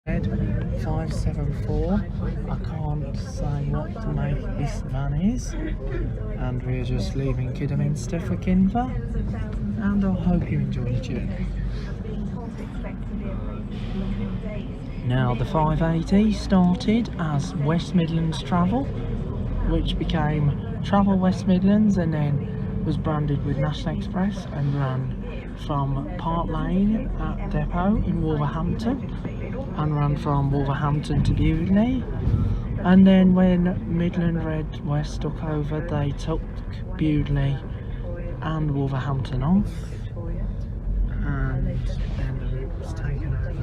Ed 574. I can't say what to make this van is, and we're just leaving Kidderminster for Kinver, and I hope you enjoy the journey. Now the 580 started as West Midlands Travel, which became Travel West Midlands and then was branded with National Express and ran from Park Lane at Depot in Wolverhampton and ran from Wolverhampton to Bewdley, and then when Midland Red West took over, they took Bewdley and Wolverhampton off, and then the route was taken over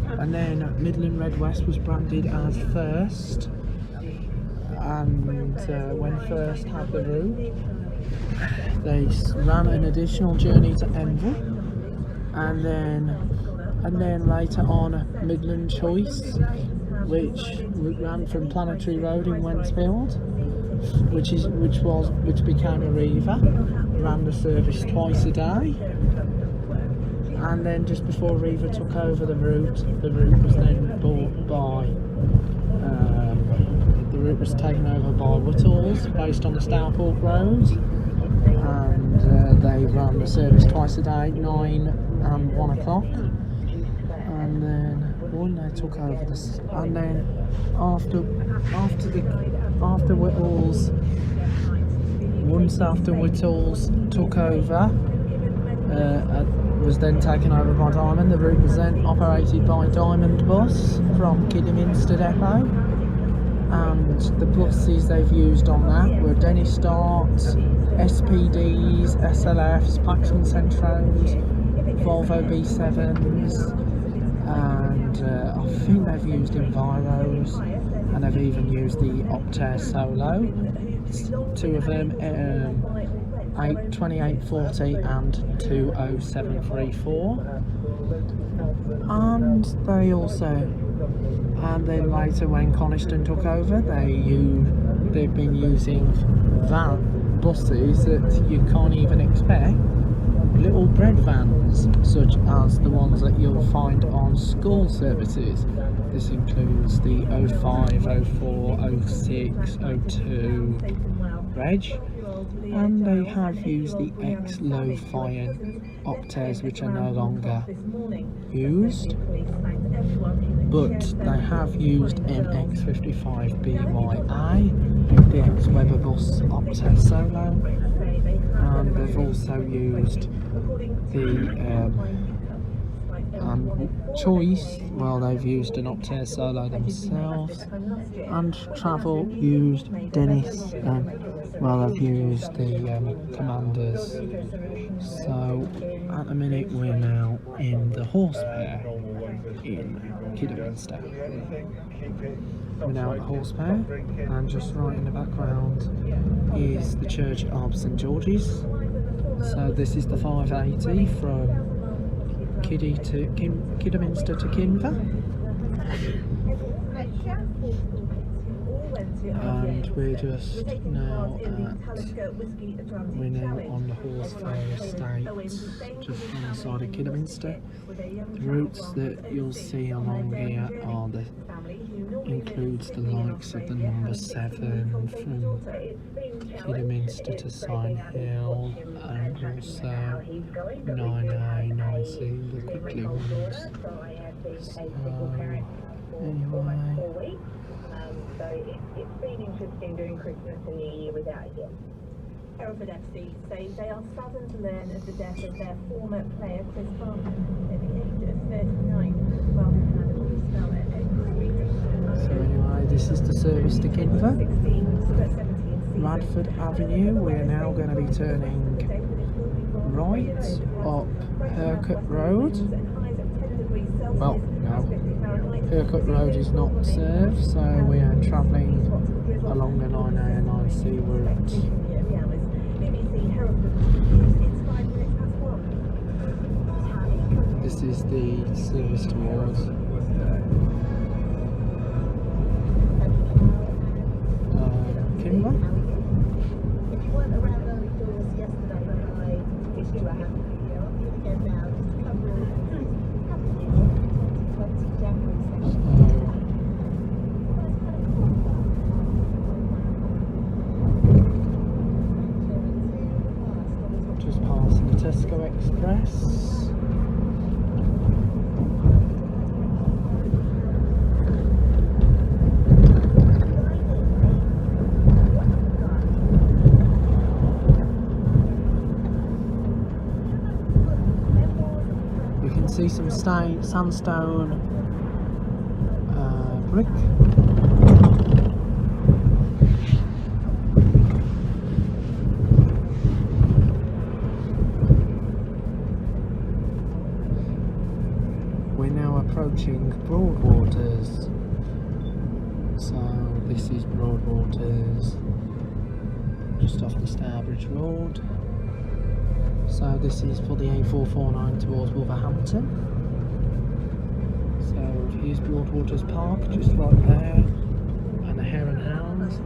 by, and then Midland Red West was branded as First, and when First had the route, they ran an additional journey to Enville, and then later on Midland Choice, which ran from Planetary Road in Wentzfield, which became Arriva, ran the service twice a day, and then just before Arriva took over the route was then bought by the route was taken over by Whittles based on the Stourport Road, and they ran the service twice a day, 9 and 1 o'clock. And then when they took over this, and then after Whittles, once after Whittles took over, was then taken over by Diamond. The route was then operated by Diamond Bus from Kidderminster Depot, and the buses they've used on that were Dennis Darts, SPDs, SLFs, Paxton Centros, Volvo B7s, and I think they've used Enviros, and they've even used the Optare Solo, two of them, 2840 and 20734, and they also, and then later when Coniston took over, they've been using buses that you can't even expect, little bread vans such as the ones that you'll find on school services. This includes the 05, 04, 06, 02 reg, and they have used the ex-low-fire Optares, which are no longer used, but they have used MX55BYA, the ex-Weber Bus Optare Solo, and they've also used the Choice, well, they've used an Optare Solo themselves, and Travel used Dennis, well, they've used the Commanders. So at the minute we're now in the horse pair in Kidderminster. We're now at the horse pair, and just right in the background is the church of St George's. So this is the 580 from Kidderminster to Kinver, and we're just now on the horse fair estate just on the side of Kidderminster. The routes that you'll see along here are includes the likes of the number 7 from Kidderminster to Sign Hill, and also 9A, 9C, the quickly ones. So anyway, so it's been interesting doing Christmas and New Year without him. Hereford FC say they are saddened to learn of the death of their former player Chris Barker at the age of 39. Barker had a long spell at Oak Street. So anyway, this is the service to Kinver, Radford Avenue. We're now going to be turning right up Hercote Road. Well, no, Hercote Road is not served, so we are travelling along the 9A and 9C route. This is the service towards Kinver. If you weren't around early doors yesterday when I wished you a happy new year, I'll give again now just a couple of Express. You can see some sandstone brick. We're now approaching Broadwaters. So this is Broadwaters, just off the Stourbridge Road. So this is for the A449 towards Wolverhampton. So here's Broadwaters Park, just right there, and the Hare and Hounds.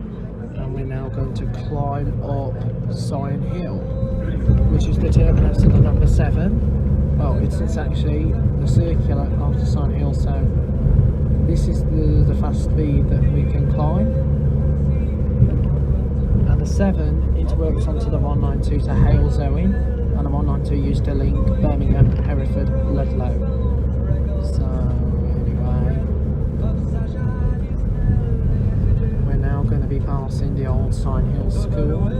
And we're now going to climb up Sion Hill, which is the terminus of the number 7. Well, it's actually the circular after Sion Hill, so this is the fast speed that we can climb. And the 7 interworks onto the 192 to Halesowen, and the 192 used to link Birmingham, Hereford, Ludlow. So anyway, we're now going to be passing the old Sion Hill School.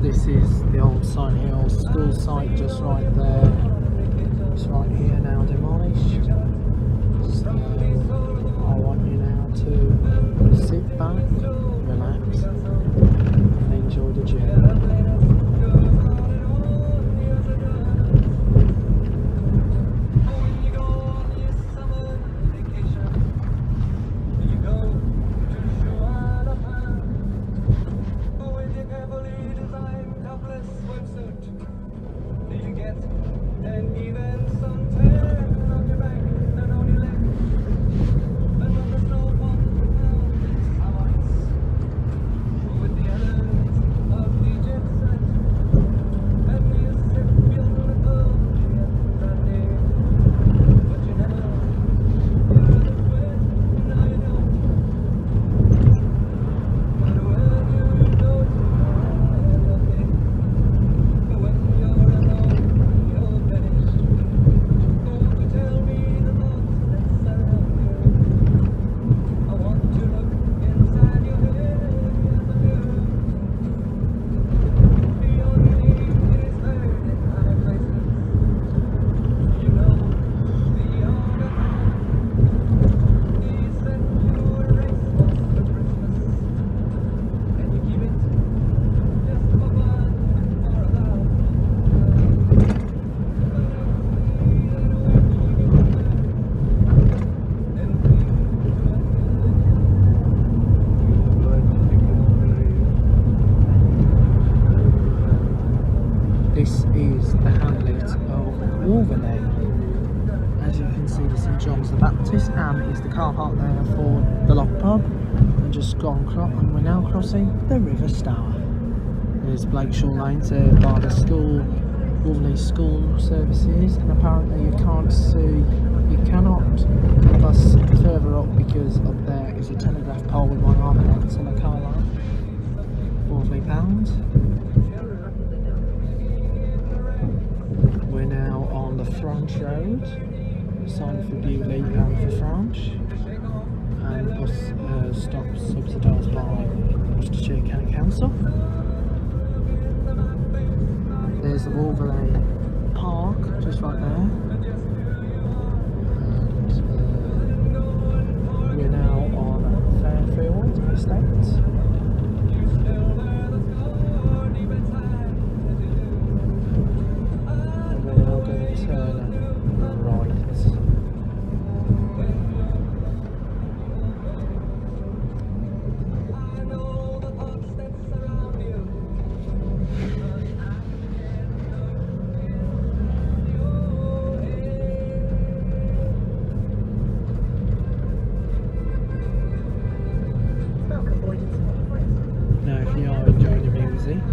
This is the old Sion Hill school site, just right there. It's right here, now demolished. So I want you now to sit back, relax, and enjoy the journey. And is the car park there for the Lock Pub, and just gone and we're now crossing the River Stour. There's Blakeshaw Lane served by the school, Wolverley school services, and apparently you cannot bus further up because up there is a telegraph pole with 1 arm length on the car line. £40. We're now on the Franche Road. Sign for Bewley and for Franche, and bus stops subsidised by Worcestershire County Council. There's the Wolverley Park just right there, and we're now on Fairfield Estate. And we're now going to turn right. Now if you are enjoying the music,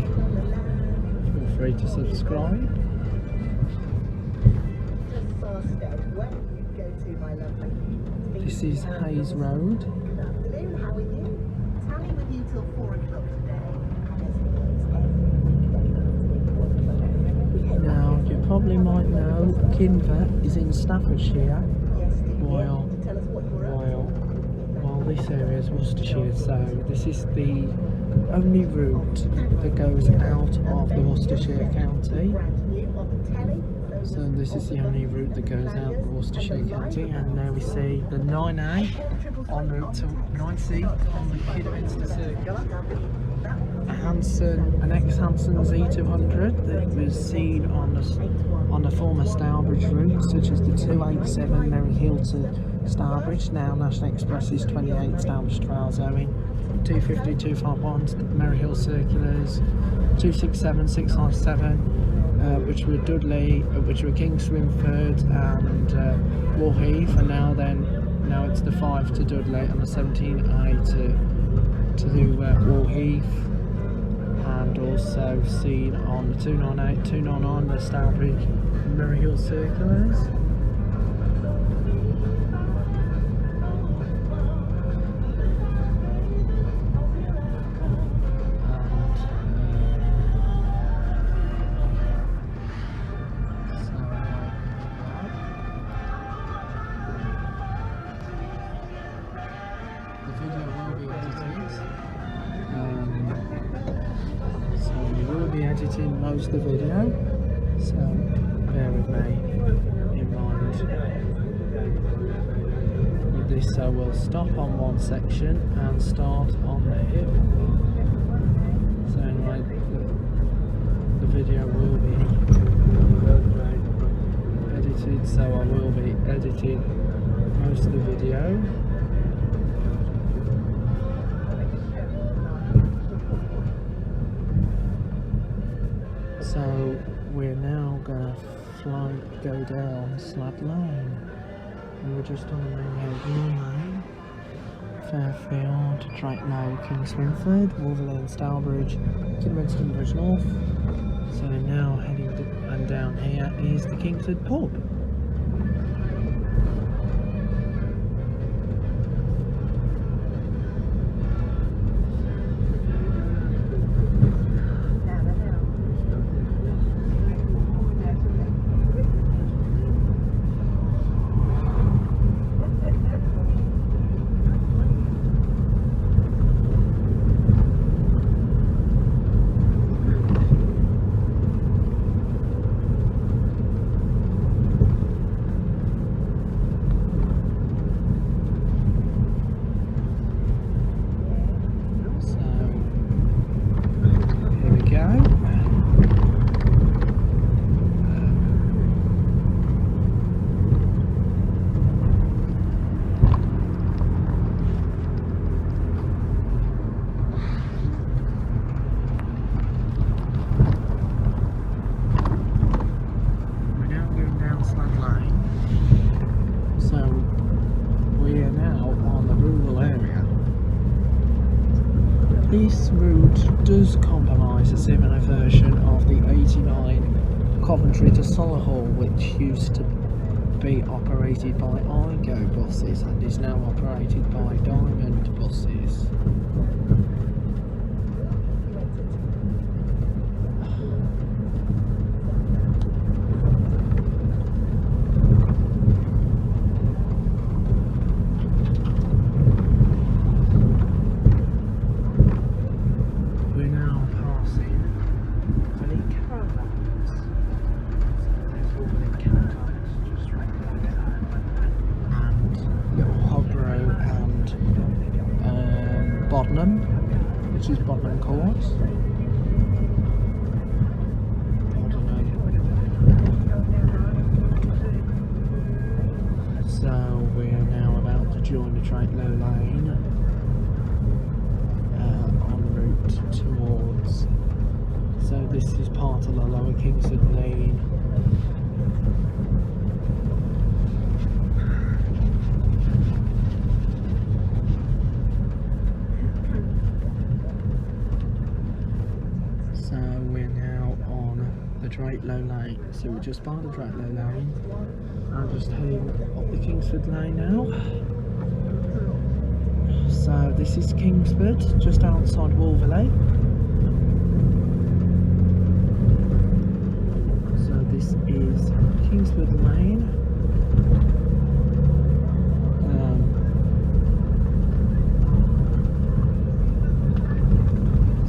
feel free to subscribe. Where did you go to, my lovely? This is Hayes Road. Good afternoon, how are you? Tally with you till 4 o'clock today. Now, you probably might know Kinver is in Staffordshire, while this area is Worcestershire. So this is the only route that goes out of the Worcestershire county. So this is the only route that goes out of Worcestershire county, and now we see the 9A en route to 9C on the Kidderminster circuit. An ex-Hanson Z200 that was seen on the former Stourbridge route, such as the 287 Merry Hill to Stourbridge, now National Express is 28 Stourbridge to Alzoing, 250, 251 Merry Hill circulars, 267, 657, which were Dudley, which were King Swinford and Warheath, and now it's the 5 to Dudley and the 17A to Warheath. And also seen on the 298, 299, the Stourbridge and Merry Hill circulars. Editing most of the video, so bear with me in mind with this. So we'll stop on one section and start on the hill. So anyway, the video will be edited, so I will be editing most of the video. So we're now going to go down Slab Lane. We were just on the main road lane. Fairfield, Drakelow, King Swinford, Wolverley, Stourbridge, Kidderminster Bridge North. So now heading and down here is the Kingsford pub. This route does compromise a similar version of the 89 Coventry to Solihull, which used to be operated by Igo buses and is now operated by Diamond buses. Which is Bodnam Court. So we're now about to join the Drakelow lane en route towards. So this is part of the Lower Kingsford lane. the Drake Low Lane. So we're just by the Drake Low Lane. I'm just heading up the Kingsford Lane now. So this is Kingsford, just outside Wolverley. So this is Kingsford Lane.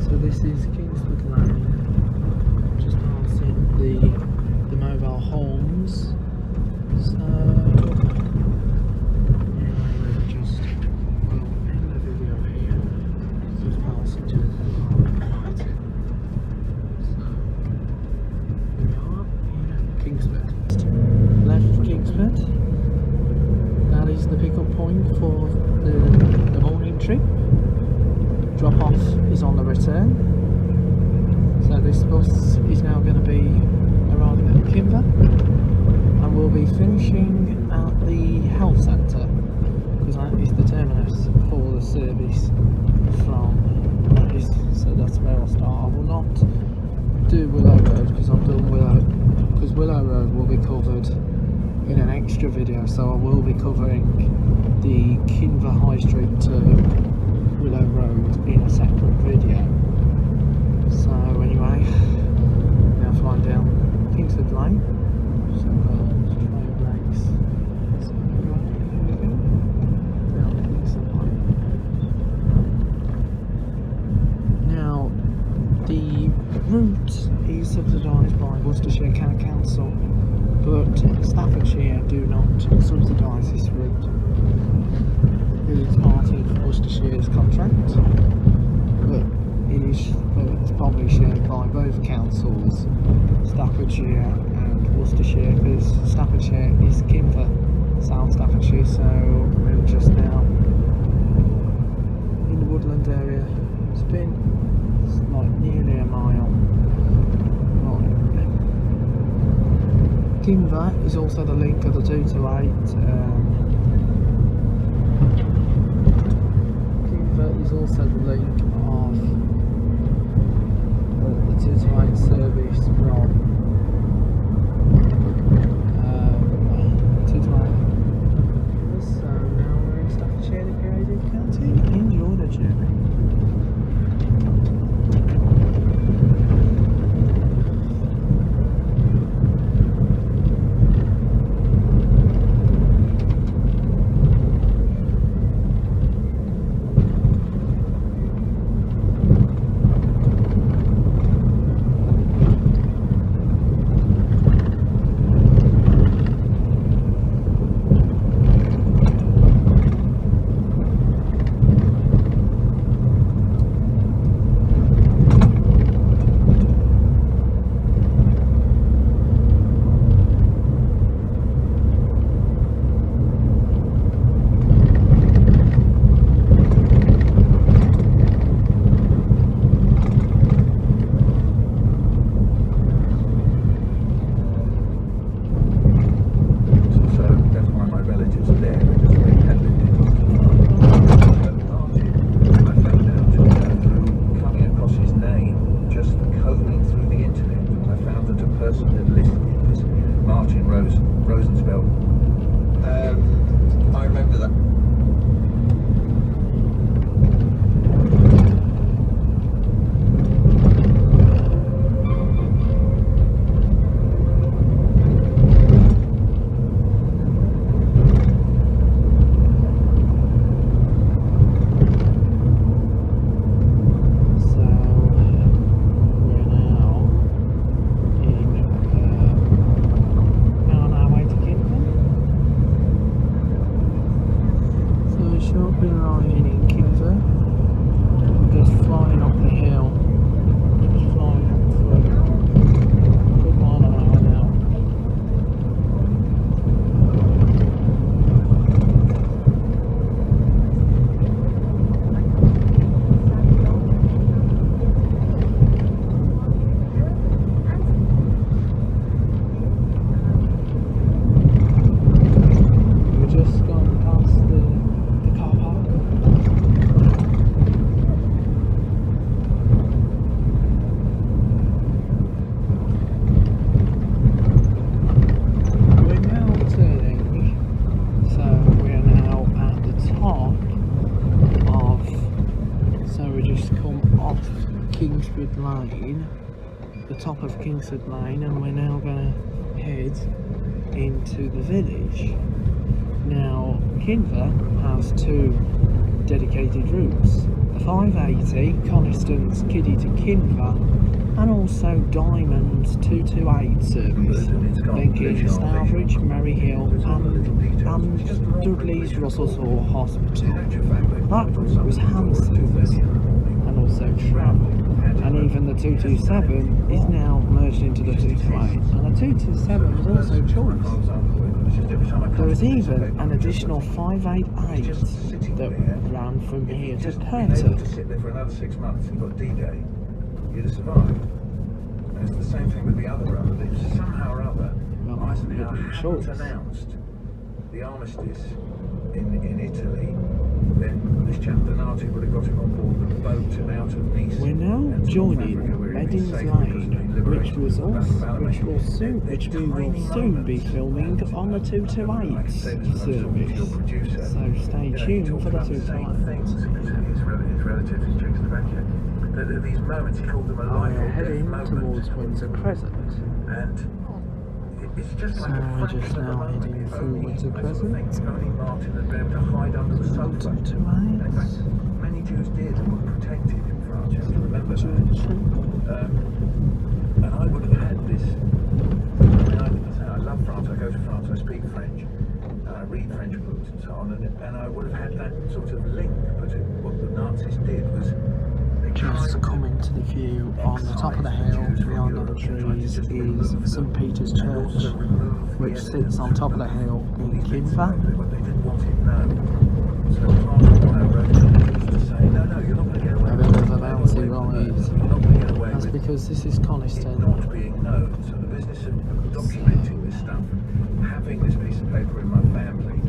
So this is Kingsford Lane, just passing the mobile homes. So anyway, we'll just end the video here. Just passing to the right. So here we are in Kingsford. Left Kingsford. That is the pickup point for the morning trip. Drop off is on the return. So this bus is now going to be arriving at Kinver, and we'll be finishing at the health centre because that is the terminus for the service from Grace. So that's where I'll start. I will not do Willow Road because I've done Willow, because Willow Road will be covered in an extra video. So I will be covering the Kinver High Street to Willow Road in a separate video. So anyway, now flying down Kingsford Lane. So train breaks. So anyway, here we go. Down Kingsford Lane. Now the route is subsidised by Worcestershire County Council, but Staffordshire do not subsidise this route. It's part of Worcestershire's contract, but it's probably shared by both councils, Staffordshire and Worcestershire, because Staffordshire is Kinver, South Staffordshire. So we're just now in the woodland area. It's been like nearly a mile. Kinver is also the link of the 2 to 8. Is also the link of the 2 to 8 service from 2 to 8. So now we're in Staffordshire, the Creative County. Enjoy the journey. Kingsford Lane, the top of Kingsford Lane, and we're now going to head into the village. Now, Kinver has 2 dedicated routes, the 580 Coniston's Kiddie to Kinver, and also Diamond's 228 service linking Stourbridge, Merry Hill and Dudley's Russell's Hall Hospital. That route was Hanson's and also Travel, and even the 227 is now merged into the 228, and the 227 was also Choice. There was even an additional 588 that ran from here to Curtin. To sit there for another 6 months and got D-Day, you'd have survived. And it's the same thing with the other run, that somehow or other, Eisenhower hadn't announced the armistice in Italy, then this chap Donati would have got him on board the boat and out of Nice. We're now joining Reading's Lane, which we will soon be filming on the 228 service. So stay tuned for the 228. His relatives in Czechoslovakia. These moments, he called them a life or death heading moment. towards Windsor Crescent. And it's just like So we're just now heading through Windsor Crescent. Only Martin had been able to hide under the sofa. And in fact, many Jews did and were protected in France. You have to remember that. And I would have had this. I love France. I go to France. I speak French. And I read French books and so on. And I would have had that sort of link. But what the Nazis did was Just coming to the view on the top of the hill behind the trees is St Peter's Church, which sits on top of the hill in Kinver. But they didn't want it known. So part of what I wrote was to say, no, you're not going to get away A with bit it. of a bouncy ride. You're not going to get away That's with because this is it Coniston. not being known. So the business of documenting this stuff, having this piece of paper in my family,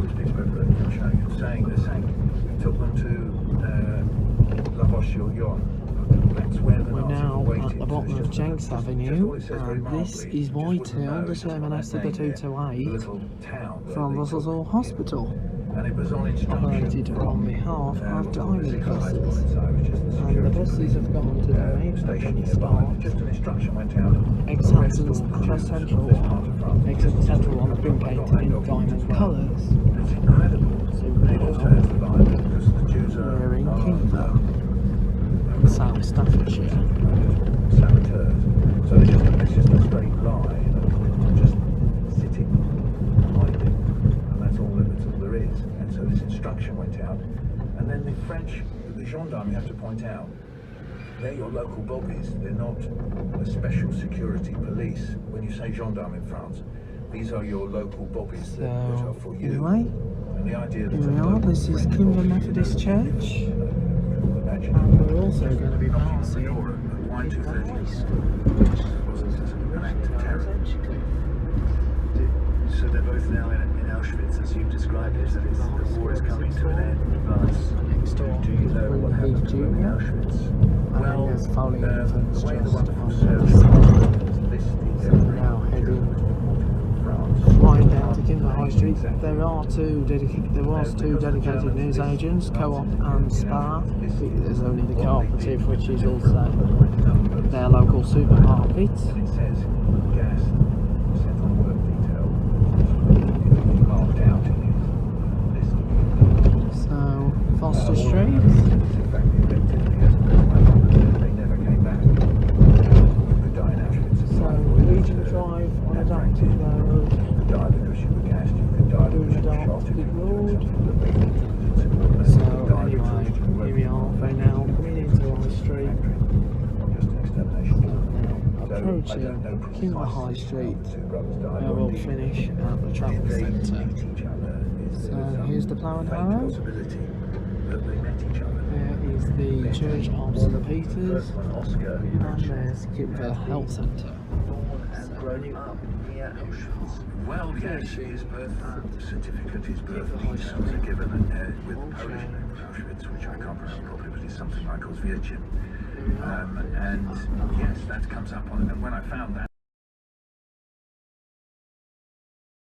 this piece of paper that I'm showing you, saying this, we took them to La Roche-sur-Yon. That's where the We're Nazis now waited. at the bottom of Jenks Avenue, and this is Whitehill, the terminus of the 228 from Russell's Hall Hospital, And it was on instruction. operated on behalf of Diamond buses. And the buses have gone today at any start. Just an instruction went out. Ex-Hanson's and Central, exit Central on the been painted in diamond colours. It's incredible. So They all turn to line because the Jews are we're in Kinver, in South Staffordshire. saboteurs. So it's just a straight line, and just sitting behind it, and that's all there is. And so this instruction went out, and then the French, the gendarmes, you have to point out, they're your local bobbies. They're not a special security police. When you say gendarme in France, these are your local bobbies that are for you. Anyway, And the idea that here we are. This is Kinver Methodist Church, and we're also going to be passing an act of terror. So they're both now in Auschwitz, as you've described it. That is, the war is coming to an end. But do you know what happened to them in Auschwitz? Well, the way the wonderful service is listed, So we're now heading flying down to Kinver High Street. There was two dedicated news agents, Co-op and Spar. There's only the cooperative, which is also their local supermarket. and it says gas set on work detail. It's marked out in the list. So Foster Street. In fact, the elected they never came back. You could die in Auschwitz. So Regent Drive on a Dartford Road. You could die because you were gassed. You could die because you were shot. If you were doing something that made you So anyway, here we are. We're now coming into High Street. just an extermination. Approaching Kinver High Street, where we'll finish at the travel centre. So here's the Plough and Harrow. There is the Church of St Peter's, and there's Kinver Health Centre. Well, yes, his birth certificate, his birth details are given with the Polish name of Auschwitz, which I can't pronounce properly, but it's something like Auschwitz. And yes, that comes up on it. And when I found that,